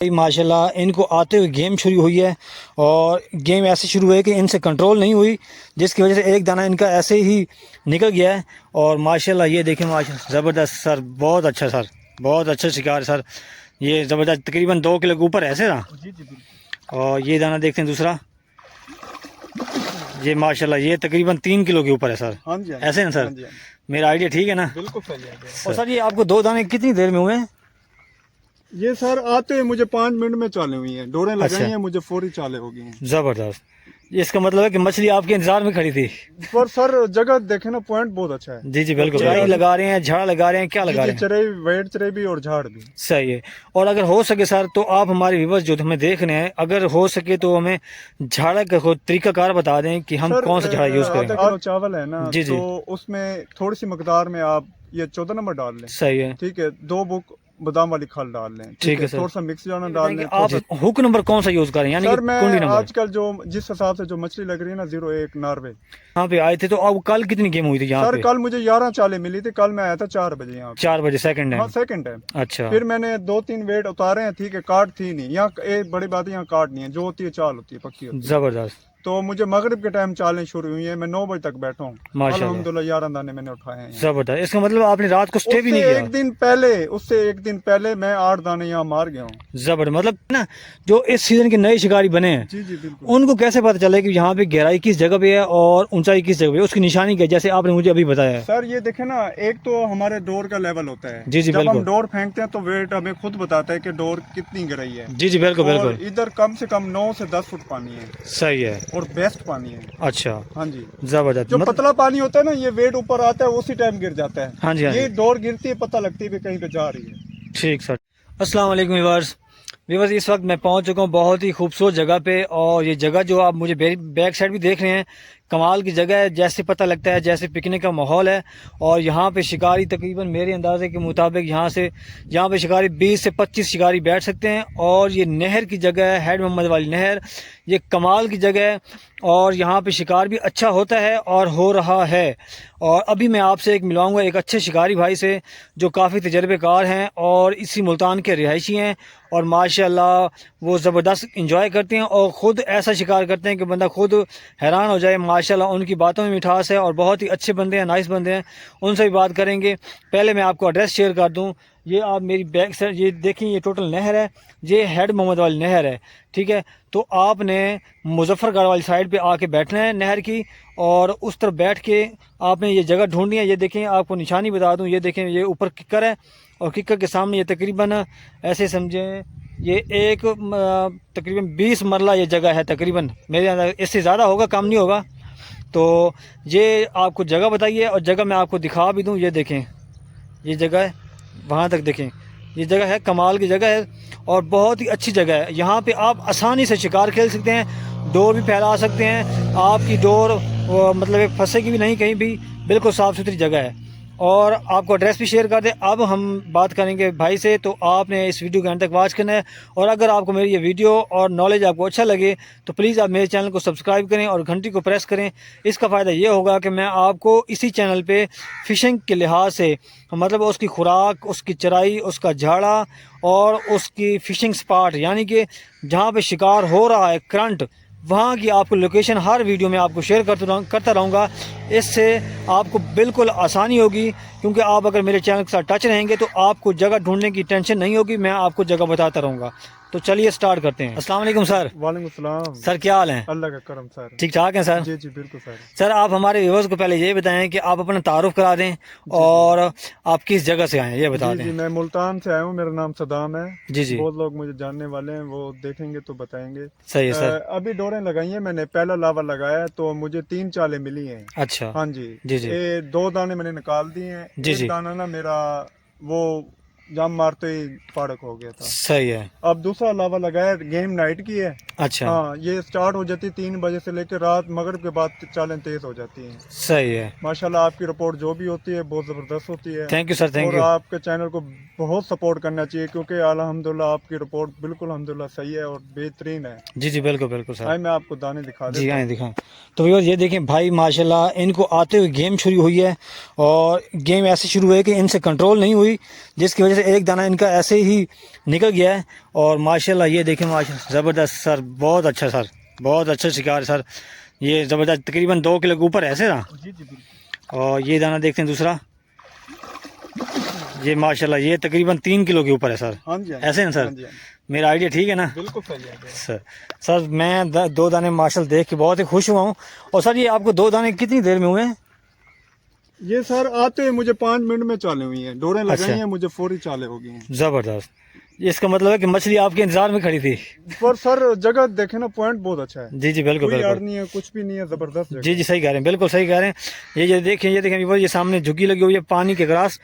माशाल्लाह इनको आते हुए गेम शुरू हुई है और गेम ऐसे शुरू हुई है कि इनसे कंट्रोल नहीं हुई, जिसकी वजह से एक दाना इनका ऐसे ही निकल गया है। और माशाल्लाह ये देखें, माशाल्लाह ज़बरदस्त सर, बहुत अच्छा सर, बहुत अच्छा शिकार सर, ये ज़बरदस्त, तकरीबन 2 किलो के ऊपर ऐसे ना। जी जी बिल्कुल। और ये दाना देखते हैं दूसरा, ये माशाल्लाह ये तकरीबन 3 किलो के ऊपर है सर। हाँ जी, ऐसे ना सर, हाँ जी, हाँ जी। मेरा आइडिया ठीक है ना? बिल्कुल सही है। और सर ये आपको 2 दाने कितनी देर में हुए हैं? ये सर आते हुए मुझे 5 मिनट में चाले हुई है, डोरें लगाई अच्छा। हैं, मुझे फौरी चाले हो गई हैं। ज़बरदस्त, इसका मतलब है कि मछली आपके इंतजार में खड़ी थी। पर सर जगह देखे ना, पॉइंट बहुत अच्छा है। जी जी बिल्कुल, राई लगा रहे हैं, झाड़ लगा रहे हैं, क्या लगा रहे हैं? चराई, वेट चराई भी और झाड़ भी। सही है। और अगर हो सके सर तो आप हमारे व्यूअर्स जो हमें देख रहे हैं, अगर हो सके तो हमें झाड़ा का तरीकाकार बता दें कि हम कौन सा झाड़ा यूज करें। आधा किलो चावल है ना, जी जी तो उसमें थोड़ी सी मकदार में आप ये 14 नंबर डाल लें। सही है, ठीक है, 2 बुक बादाम वाली खल डाल लें। ठीक है सर। थोड़ा सा मिक्स जाना डाल लें। आप हुक नंबर कौन सा यूज करें, यानी कि सर मैं कुंडी नंबर? आजकल जो जिस हिसाब से जो मछली लग रही है ना, 01 नार्वे। यहाँ पे आए थे तो अब कल कितनी गेम हुई थी यहाँ सर पे? कल मुझे 11 चाले मिली थी, कल मैं आया था 4 बजे यहाँ पे। 4 बजे सेकंड हाँ है। सेकंड है। अच्छा, फिर मैंने 2-3 वेट उतारे हैं। ठीक है, काट थी नहीं यहाँ, एक बड़ी बात है यहाँ काट नहीं है, जो होती है चाल होती है, पक्की होती है। जबरदस्त, तो मुझे मगरिब के टाइम चालें शुरू हुई है, मैं 9 बजे तक बैठा हूँ। माशाल्लाह अल्हम्दुलिल्लाह 11 दाने मैंने उठाए हैं। जबरदस्त। इसका मतलब आपने रात को स्टे भी उससे नहीं किया? एक दिन पहले, उससे एक दिन पहले मैं 8 दाने यहाँ मार गया हूँ। जबरदस्त, मतलब ना जो इस सीजन के नए शिकारी बने हैं, जी जी बिल्कुल। उनको कैसे पता चले कि यहाँ पे गहराई किस जगह पे है और ऊंचाई किस जगह पे है, उसकी निशानी क्या है, जैसे आपने मुझे अभी बताया है? सर ये देखे ना, एक तो हमारे डोर का लेवल होता है। जी जी जब बिल्कुल। हम डोर फेंकते हैं तो वेट हमें खुद बताता है कि डोर कितनी गहराई है। जी जी बिल्कुल और बिल्कुल, इधर कम से कम 9 से 10 फुट पानी है सही है। और बेस्ट पानी है। अच्छा, हाँ जी। जबरदस्त। जो पतला पानी होता है ना, ये वेट ऊपर आता है उसी टाइम गिर जाता है। हाँ जी, हाँ ये जी, डोर गिरती है, पता लगती है कि कहीं पे जा रही है। ठीक सर। अस्सलाम वालेकुम व्यूअर्स, व्यूअर्स इस वक्त मैं पहुंच चुका हूं बहुत ही खूबसूरत जगह पे, और ये जगह जो आप मुझे बैक साइड भी देख रहे हैं, कमाल की जगह है। जैसे पता लगता है जैसे पिकनिक का माहौल है। और यहाँ पे शिकारी तकरीबन मेरे अंदाजे के मुताबिक यहाँ पे शिकारी 20 से 25 शिकारी बैठ सकते हैं। और ये नहर की जगह है, हेड मोहम्मद वाली नहर, ये कमाल की जगह है। और यहाँ पे शिकार भी अच्छा होता है और हो रहा है। और अभी मैं आपसे एक मिलाऊंगा एक अच्छे शिकारी भाई से जो काफ़ी तजर्बेकार हैं और इसी मुल्तान के रिहायशी हैं। और माशाल्लाह वो ज़बरदस्त इंजॉय करते हैं और ख़ुद ऐसा शिकार करते हैं कि बंदा खुद हैरान हो जाए। माशाल्लाह उनकी बातों में मिठास है और बहुत ही अच्छे बंदे हैं, नाइस बंदे हैं। उनसे भी बात करेंगे। पहले मैं आपको एड्रेस शेयर कर दूं, ये आप मेरी बैक साइड ये देखें, ये टोटल नहर है, ये हेड मोहम्मद वाली नहर है। ठीक है, तो आपने मुजफ्फरगढ़ वाली साइड पे आके बैठना है नहर की, और उस तरफ बैठ के आपने ये जगह ढूंढनी है। ये देखें, आपको निशानी बता दूं, ये देखें, ये ऊपर किक्कर है और किक्कर के सामने ये तकरीबन ऐसे समझें ये एक तकरीबन 20 मरला ये जगह है तकरीबन, मेरे अंदर इससे ज़्यादा होगा, कम नहीं होगा। तो ये आपको जगह बताइए और जगह मैं आपको दिखा भी दूं। ये देखें, ये जगह है, वहाँ तक देखें, ये जगह है, कमाल की जगह है और बहुत ही अच्छी जगह है। यहाँ पे आप आसानी से शिकार खेल सकते हैं, डोर भी फैला सकते हैं, आपकी डोर मतलब फंसेगी भी नहीं कहीं भी, बिल्कुल साफ़ सुथरी जगह है। और आपको एड्रेस भी शेयर कर दें। अब हम बात करेंगे भाई से, तो आपने इस वीडियो के अंत तक वॉच करना है। और अगर आपको मेरी ये वीडियो और नॉलेज आपको अच्छा लगे तो प्लीज़ आप मेरे चैनल को सब्सक्राइब करें और घंटी को प्रेस करें। इसका फ़ायदा ये होगा कि मैं आपको इसी चैनल पे फ़िशिंग के लिहाज से, मतलब उसकी खुराक, उसकी चराई, उसका झाड़ा और उसकी फ़िशिंग स्पॉट, यानी कि जहाँ पे शिकार हो रहा है करंट, वहाँ की आपको लोकेशन हर वीडियो में आपको शेयर करता रहूँगा। इससे आपको बिल्कुल आसानी होगी, क्योंकि आप अगर मेरे चैनल के साथ टच रहेंगे तो आपको जगह ढूंढने की टेंशन नहीं होगी, मैं आपको जगह बताता रहूँगा। तो चलिए स्टार्ट करते हैं। अस्सलाम वालेकुम सर। वालेकुम सलाम। सर क्या हाल है? अल्लाह का करम सर। ठीक ठाक हैं सर? जी जी बिल्कुल सर। सर आप हमारे व्यूअर्स को पहले ये बताएं कि आप अपना तारुफ करा दें और आप किस जगह से आए हैं ये बता दें। जी मैं मुल्तान से आया हूँ, मेरा नाम सदाम है। जी जी, बहुत लोग मुझे जानने वाले हैं, वो देखेंगे तो बताएंगे। सही है सर। अभी डोरें लगाई हैं मैंने, पहला लावा लगाया तो मुझे 3 चालें मिली हैं। अच्छा, हाँ जी। जी जी, ये 2 दाने मैंने निकाल दिए हैं। जी एक जी, दाना ना मेरा वो जाम मारते ही फाड़क हो गया था। सही है। अब दूसरा लावा लगाया, गेम नाइट की है। अच्छा, हाँ, ये स्टार्ट हो जाती 3 बजे से लेकर रात मगरिब के बाद चालें तेज हो जाती हैं। सही है। माशाल्लाह आपकी रिपोर्ट जो भी होती है बहुत ज़बरदस्त होती है। थैंक यू सर, थैंक और यू। आपके चैनल को बहुत सपोर्ट करना चाहिए, क्योंकि अल्हम्दुलिल्लाह आपकी रिपोर्ट बिल्कुल अल्हम्दुलिल्लाह सही है और बेहतरीन है। जी जी बिल्कुल बिल्कुल सर। आए मैं आपको दाने दिखा जी देता आए हूँ। दिखाएं। तो व्यूअर्स ये देखें भाई, माशाल्लाह इनको आते हुए गेम शुरू हुई है और गेम ऐसे शुरू हुई है कि इनसे कंट्रोल नहीं हुई, जिसकी वजह से एक दाना इनका ऐसे ही निकल गया है। और माशाल्लाह ये देखें, माशाल्लाह ज़बरदस्त सर, बहुत अच्छा सर, बहुत अच्छा शिकार सर, ये ज़बरदस्त, तकरीबन 2 किलो के ऊपर है ऐसे ना। जी जी बिल्कुल। और ये दाना देखते हैं दूसरा, ये माशाल्लाह ये तकरीबन 3 किलो के ऊपर है सर। हाँ जी, हाँ जी, ऐसे ना सर, हाँ जी, हाँ जी, मेरा आइडिया ठीक है ना? बिल्कुल सही है। सर मैं 2 दाने माशाल्लाह देख के बहुत ही खुश हुआ हूँ। और सर ये आपको 2 दाने कितनी देर में हुए हैं? ये सर आते ही मुझे 5 मिनट में चाले हुई हैं, डोरें लगाई अच्छा। हैं, मुझे फौरी चाले हो गई हैं। ज़बरदस्त, इसका मतलब है कि मछली आपके इंतजार में खड़ी थी। पर सर जगह देखे ना, पॉइंट बहुत अच्छा है। जी जी बिल्कुल कोई बिल्कुल। अड़ नहीं है, कुछ भी नहीं है, जबरदस्त जगह जी जी सही कह रहे हैं, बिल्कुल सही कह रहे हैं। ये देखें, ये देखें ये सामने झुकी लगी हुई है पानी के ग्रास।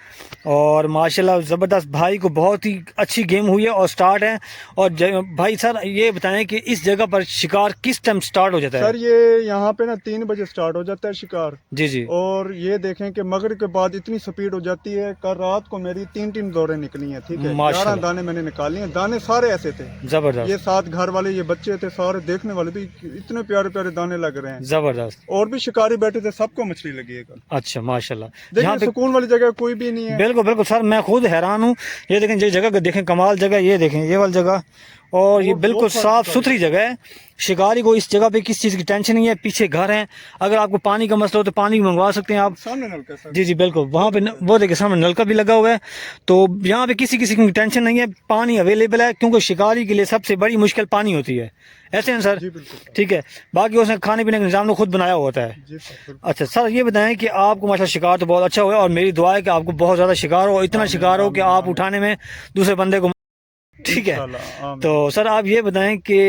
और माशाल्लाह ज़बरदस्त, भाई को बहुत ही अच्छी गेम हुई है और स्टार्ट है। और भाई सर ये बताएं कि इस जगह पर शिकार किस टाइम स्टार्ट हो जाता है? सर ये यहाँ पे ना 3 बजे स्टार्ट हो जाता है शिकार। जी जी। और ये देखें कि मगरिब के बाद इतनी स्पीड हो जाती है। कल रात को मेरी 3 दौरें निकली हैं, ठीक है, 11 माशाल्लाह। दाने मैंने निकाली हैं। दाने सारे ऐसे थे, ज़बरदस्त ये 7 घर वाले, ये बच्चे थे, सारे देखने वाले भी, इतने प्यारे प्यारे दाने लग रहे हैं। ज़बरदस्त। और भी शिकारी बैठे थे, सबको मछली लगी है कल। अच्छा माशाल्लाह। देखिए यहाँ पे सुकून वाली जगह कोई भी नहीं है। बिल्कुल बिल्कुल सर, मैं खुद हैरान हूँ। ये देखें, ये जगह देखें, कमाल जगह, ये देखें ये वाली जगह। और ये बिल्कुल साफ सुथरी जगह है। शिकारी को इस जगह पे किस चीज़ की टेंशन नहीं है। पीछे घर है, अगर आपको पानी का मसला हो तो पानी भी मंगवा सकते हैं आप। सामने नलका सर। जी जी बिल्कुल, वहाँ पे वो देखिए सामने नलका भी लगा हुआ है। तो यहाँ पे किसी किसी की टेंशन नहीं है, पानी अवेलेबल है, क्योंकि शिकारी के लिए सबसे बड़ी मुश्किल पानी होती है। ऐसे हैं सर? जी बिल्कुल सर। ठीक है, बाकी उसने खाने पीने का निज़ाम तो खुद बनाया होता है। जी सर बिल्कुल। अच्छा सर, ये बताएं कि आपको माशाल्लाह शिकार तो बहुत अच्छा हुआ, और मेरी दुआ है कि आपको बहुत ज़्यादा शिकार हो, इतना शिकार हो कि आप उठाने में दूसरे बंदे को, ठीक है। इंशाल्लाह, आमीन। तो सर आप ये बताएं कि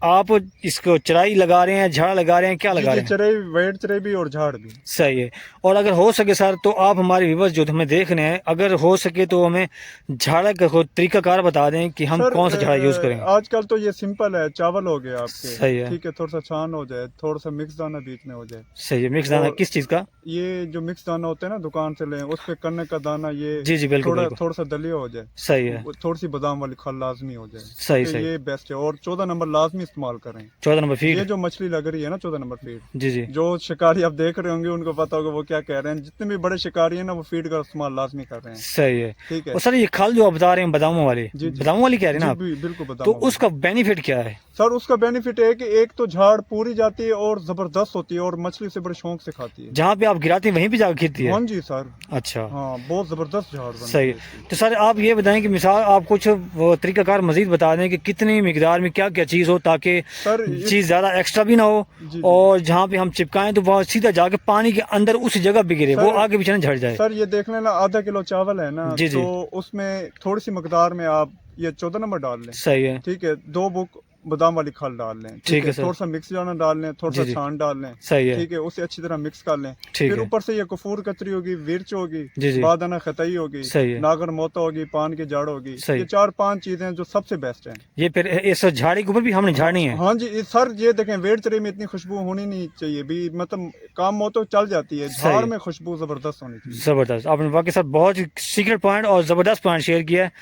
आप इसको चराई लगा रहे हैं, झाड़ लगा रहे हैं, क्या लगा रहे हैं? चराई, वेट चराई भी और झाड़ भी। सही है। और अगर हो सके सर तो आप हमारे व्यूअर्स जो हमें देख रहे हैं, अगर हो सके तो हमें झाड़ा का तरीकाकार बता दें कि हम सर, कौन सा झाड़ा यूज करें। आजकल तो ये सिंपल है, चावल हो गया आपके, सही है। ठीक है, थोड़ा सा छान हो जाए, थोड़ा सा मिक्स दाना बीच में हो जाए। सही है। मिक्स दाना और किस चीज़ का? ये जो मिक्स दाना होता है ना, दुकान से लें, उस पे करने का दाना, ये जी जी बिल्कुल थोड़ा बिल्कुल। थोड़ा सा दलिया हो जाए, सही है। थोड़ी सी बादाम वाली खल लाजमी हो जाए। सही तो सही। ये बेस्ट है। और 14 नंबर लाजमी इस्तेमाल करें। 14 नंबर ये फीड। जो मछली लग रही है ना, 14 नंबर फीड, जी जी जो शिकारी आप देख रहे होंगे उनको पता होगा वो क्या कह रहे हैं। जितने भी बड़े शिकारी हैं ना, वो फीड का इस्तेमाल लाजमी कर रहे हैं। सही है। ठीक है। और सर ये खल जो आप बता रहे हैं बादामों वाली, जी जी। बादामों वाली कह रहे हैं ना आप, बिल्कुल तो बताओ। उसका बेनिफिट क्या है? सर उसका बेनिफिट है कि एक तो झाड़ पूरी जाती है और जबरदस्त होती है, और मछली से बड़े शौक से खाती है। जहाँ पे आप गिराते हैं वहीं पे जाकर गिरती है? हाँ जी सर। अच्छा हाँ, बहुत जबरदस्त झाड़ बनती सही है है। इसकी। तो सर आप ये बताएं कि मिसाल आप कुछ वो तरीकाकार मजीद बता दें कि कितनी मिकदार में क्या क्या चीज़ हो, ताकि सर चीज़ ज़्यादा एक्स्ट्रा भी ना हो, जी। और जहाँ पे हम चिपकाएं तो वहाँ सीधा जाके पानी के अंदर उस जगह पे गिरे, वो सर- आगे पीछे ना झड़ जाए। सर ये देख लेना, आधा किलो चावल है ना, जी जी। तो उसमें थोड़ी सी मकदार में आप ये 14 नंबर डाल लें, सही है। ठीक है, 2 बुक बादाम वाली खल डाल लें, ठीक है सर। थोड़ा सा मिक्स दाना डाल लें, थोड़ा जी सा जी। छान डाल लें, सही है। ठीक है, उसे अच्छी तरह मिक्स कर लें। ठीक फिर है। ऊपर से ये कफूर कतरी होगी, मिर्च होगी, जी जी। बादाना खताई होगी, सही है। नागर मोता होगी, पान की जड़ होगी। सही। ये 4-5 चीजें हैं जो सबसे बेस्ट हैं। ये फिर इस झाड़ी के ऊपर भी हमने झाड़नी है? हाँ जी सर, ये देखें, वेट चरे में इतनी खुशबू होनी नहीं चाहिए भी, मतलब काम हो तो चल जाती है, सही झाड़ है। में खुशबू जबरदस्त होनी चाहिए। ज़बरदस्त, आपने वाकई सर बहुत ही सीक्रेट पॉइंट और ज़बरदस्त पॉइंट शेयर किया है।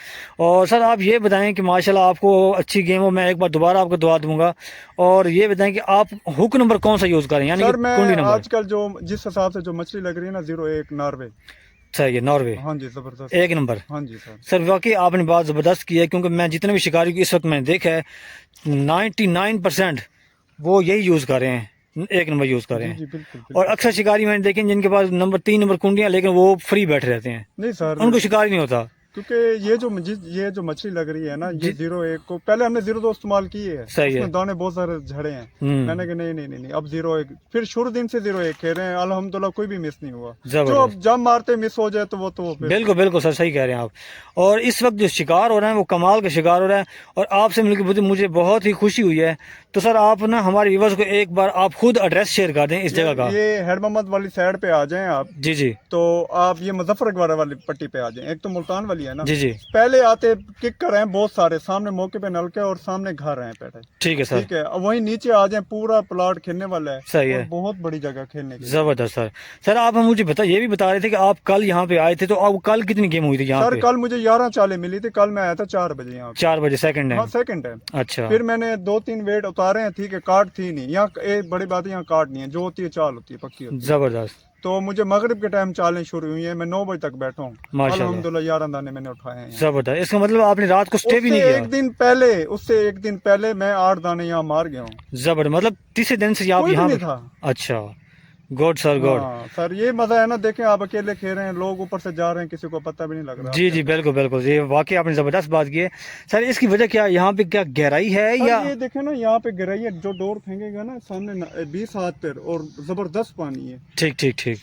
और सर आप ये बताएं कि माशाल्लाह आपको अच्छी गेम हो, मैं एक बार दोबारा आपको दुआ दूंगा। और ये बताएं कि आप हुक नंबर कौन सा यूज़ करें, यानी कि सर मैं कुंडी नंबर? आजकल जो जिस हिसाब से जो मछली लग रही है ना, 01 नॉर्वे। सही है, नॉर्वे। हाँ जी जबरदस्त। 1 नंबर। हाँ जी सर। सर वाकई आपने बात ज़बरदस्त की है, क्योंकि मैं जितने भी शिकारी को इस वक्त मैंने देखा है 99% वो यही यूज़ कर रहे हैं, 1 नंबर यूज़ कर रहे जी हैं। जी बिल्कुल, और अक्सर शिकारी मैंने देखे हैं जिनके पास नंबर 3 नंबर कुंडियाँ, लेकिन वो फ्री बैठे रहते हैं, नहीं सर, उनको शिकारी नहीं होता। क्योंकि ये जो मछली लग रही है ना, ये 01 को पहले हमने 02 इस्तेमाल किए है, सही है। उसमें दाने बहुत सारे झड़े हैं। मैंने कहा नहीं नहीं नहीं नहीं, अब 01, फिर शुरू दिन से 01 खेल रहे हैं, अल्हम्दुलिल्लाह कोई भी मिस नहीं हुआ। जो अब जब मारते मिस हो जाए तो वो फिर बिल्कुल बिल्कुल सर, सही कह रहे हैं आप। और इस वक्त जो शिकार हो रहा है वो कमाल का शिकार हो रहा है, और आपसे मिलकर मुझे बहुत ही खुशी हुई है। तो सर आप ना हमारे व्यूअर्स को एक बार आप खुद एड्रेस शेयर कर दें इस जगह का। ये हेड मोहम्मद वाली साइड पे आ जाएं आप। जी जी। तो आप ये मुजफ्फरगढ़ वाली पट्टी पे आ जाएं, एक तो मुल्तान वाली है ना। जी जी। पहले आते किक कर रहे हैं बहुत सारे, सामने मौके पे नलके और सामने घर हैं बैठे। ठीक है सर। ठीक है, अब वहीं नीचे आ जाएं, पूरा प्लॉट खेलने वाला है। सही है। और बहुत बड़ी जगह खेलने की। जबरदस्त सर। सर आप मुझे ये भी बता रहे थे कि आप कल यहाँ पे आए थे, तो अब कल कितनी गेम हुई थी यहाँ सर पे? कल मुझे 11 चालें मिली थी, कल मैं आया था 4 बजे यहाँ पे। 4 बजे सेकंड है? हाँ सेकंड टाइम। अच्छा। फिर मैंने 2-3 वेट उतारे हैं, ठीक है, कार्ड थी नहीं यहाँ, एक बड़ी बात है यहाँ कार्ड नहीं है, जो होती है चाल होती है, पक्की होती है। जबरदस्त। तो मुझे मगरिब के टाइम चालें शुरू हुई है, मैं 9 बजे तक बैठा हूँ, माशाल्लाह। अल्हम्दुलिल्लाह 11 दाने मैंने उठाए हैं। जबरदस्त। इसका मतलब आपने रात को स्टे भी नहीं किया? उससे एक दिन पहले मैं 8 दाने यहाँ मार गया हूँ। जबरदस्त। मतलब तीसरे दिन से आप कोई भी यहाँ नहीं पे? था। अच्छा, गुड सर, गुड। हाँ सर, ये मजा है ना, देखें आप अकेले खेल रहे हैं, लोग ऊपर से जा रहे हैं, किसी को पता भी नहीं लग रहा। जी जी, बिल्कुल बिल्कुल, ये वाकई आपने ज़बरदस्त बात की है सर। इसकी वजह क्या, यहाँ पे क्या गहराई है या? ये देखें ना, यहाँ पे गहराई है, जो डोर फेंकेगा ना सामने 20 हाथ पर, और जबरदस्त पानी है। ठीक ठीक ठीक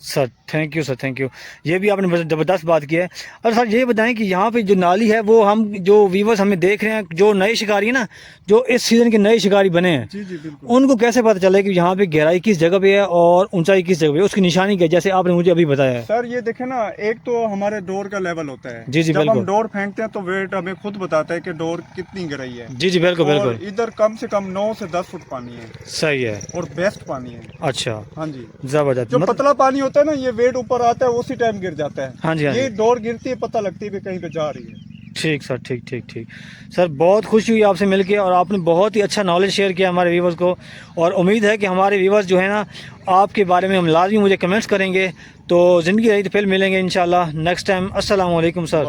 sir, thank you sir, thank you. ये भी आपने ज़बरदस्त बात की है। और सर ये बताएं कि यहाँ पे जो नाली है, वो हम जो व्यूवर्स हमें देख रहे हैं, जो नए शिकारी है ना, जो इस सीज़न के नए शिकारी बने हैं, जी जी बिल्कुल, उनको कैसे पता चले कि यहाँ पे गहराई किस जगह पे है और ऊंचाई किस जगह पे है? उसकी निशानी क्या है, जैसे आपने मुझे अभी बताया है? सर ये देखें ना, एक तो हमारे डोर का लेवल होता है। जी जी जब बिल्कुल। हम डोर फेंकते हैं तो वेट हमें खुद बताता है कि डोर कितनी गहराई है। जी जी बिल्कुल और बिल्कुल। इधर कम से कम 9 से 10 फुट पानी है, सही है। और बेस्ट पानी है। अच्छा, हाँ जी। ज़बरदस्त। जो पतला पानी होता है ना, ये वेट ऊपर आता है, उसी टाइम गिर जाता है। हाँ जी, हाँ ये जी। डोर गिरती है, पता लगती है कि कहीं पे जा रही है। ठीक सर, ठीक ठीक ठीक सर, बहुत खुशी हुई आपसे मिलके, और आपने बहुत ही अच्छा नॉलेज शेयर किया हमारे व्यूवर्स को। और उम्मीद है कि हमारे व्यूवर्स जो है ना, आपके बारे में हम लाजमी मुझे कमेंट्स करेंगे। तो ज़िंदगी रही तो फिर मिलेंगे इंशाल्लाह नेक्स्ट टाइम। अस्सलाम वालेकुम सर।